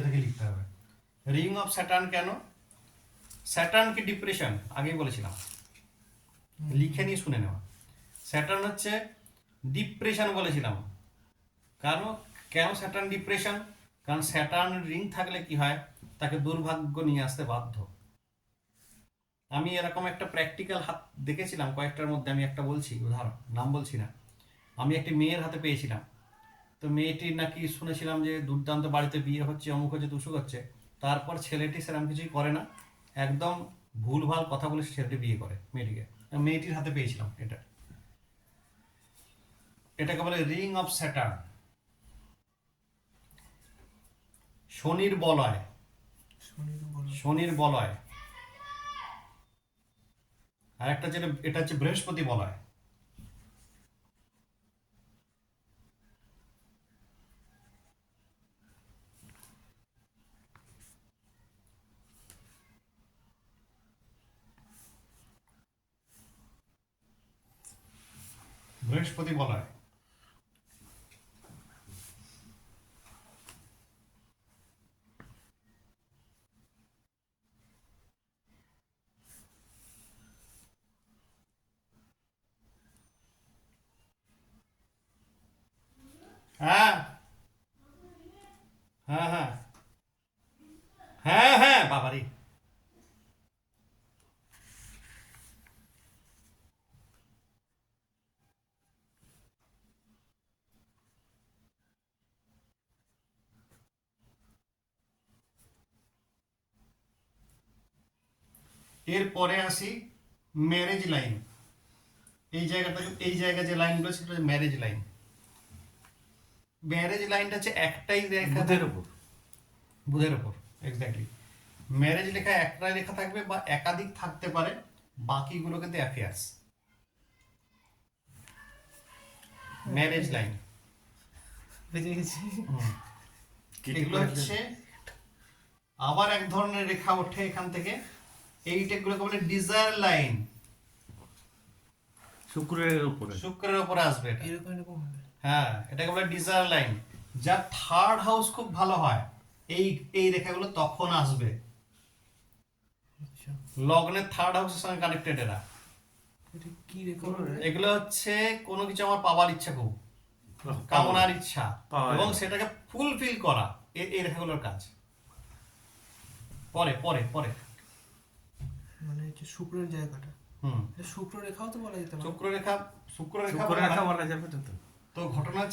থেকে লিখতে হবে। রিং অফ স্যাটার্ন কেন? স্যাটার্ন কি ডিপ্রেশন? আগেই বলেছিলাম, লিখে নিয়ে শুনে নেওয়া। স্যাটার্ন হচ্ছে ডিপ্রেশন বলেছিলাম। কারণ কেন স্যাটার্ন ডিপ্রেশন? কারণ স্যাটার্ন রিং থাকলে কি হয়, তাকে দুর্ভাগ্য নিয়ে আসতে বাধ্য। আমি এরকম একটা প্র্যাকটিক্যাল হাত দেখেছিলাম কয়েকটার মধ্যে, আমি একটা বলছি উদাহরণ, নাম বলছি না। আমি একটি মেয়ের হাতে পেয়েছিলাম, তো মেয়েটির নাকি শুনেছিলাম যে দুর্দান্ত বাড়িতে বিয়ে হচ্ছে, অমুক হচ্ছে, তুসুক হচ্ছে। তারপর ছেলেটি সেরকম কিছুই করে না, একদম ভুলভাল কথা বলে ছেলেটি বিয়ে করে মেয়েটিকে। মেয়েটির হাতে পেয়েছিলাম এটা। এটাকে বলে রিং অফ স্যাটার্ন। শনির বলয়, শনির বলয়। আর একটা যেটা, এটা হচ্ছে বৃহস্পতি বলয়। বৃহস্পতি বলয়। হ্যাঁ হ্যাঁ হ্যাঁ হ্যাঁ হ্যাঁ বাবারি। এরপরে আসি ম্যারেজ লাইন। এই জায়গাটা, এই জায়গায় যে লাইনগুলো সেটা হচ্ছে ম্যারেজ লাইন। ম্যারেজ লাইনটা হচ্ছে একটাই রেখা, বুধের উপর। বুধের উপর, এক্স্যাক্টলি। ম্যারেজ লেখা একটাই লেখা থাকবে বা একাধিক থাকতে পারে, বাকিগুলো কিন্তু অ্যাফেয়ার্স। ম্যারেজ লাইন এগুলো হচ্ছে। আবার এক ধরনের রেখা ওঠে এখান থেকে, এইটাগুলোকে বলে ডিজায়ার লাইন। শুক্রের উপরে। শুক্রের উপরে আসবে এটা। এরকম হবে। হ্যাঁ, এটাকে বলে ডিজায়ার লাইন। যার থার্ড হাউস খুব ভালো হয়, এই এই রেখাগুলো তখন আসবে। আচ্ছা, লগ্নের থার্ড হাউসের সঙ্গে কানেক্টেড এরা। এটা কি রেখা হবে? এগুলো হচ্ছে কোনো কিছু আমার পাওয়ার ইচ্ছা, খুব কামনার ইচ্ছা, পাওয়া এবং যাবে। সেটাকে ফুলফিল করা, এই রেখাগুলোর কাজ। পরে পরে পরে মানে হচ্ছে শুক্রের জায়গাটা। হুম। এটা শুক্র রেখাও তো বলা যেতে পারে। শুক্ররেখা, শুক্ররেখা শুক্রের বলা রেখা হয়। বলা যাবে না তো। তো ঘটনা হচ্ছে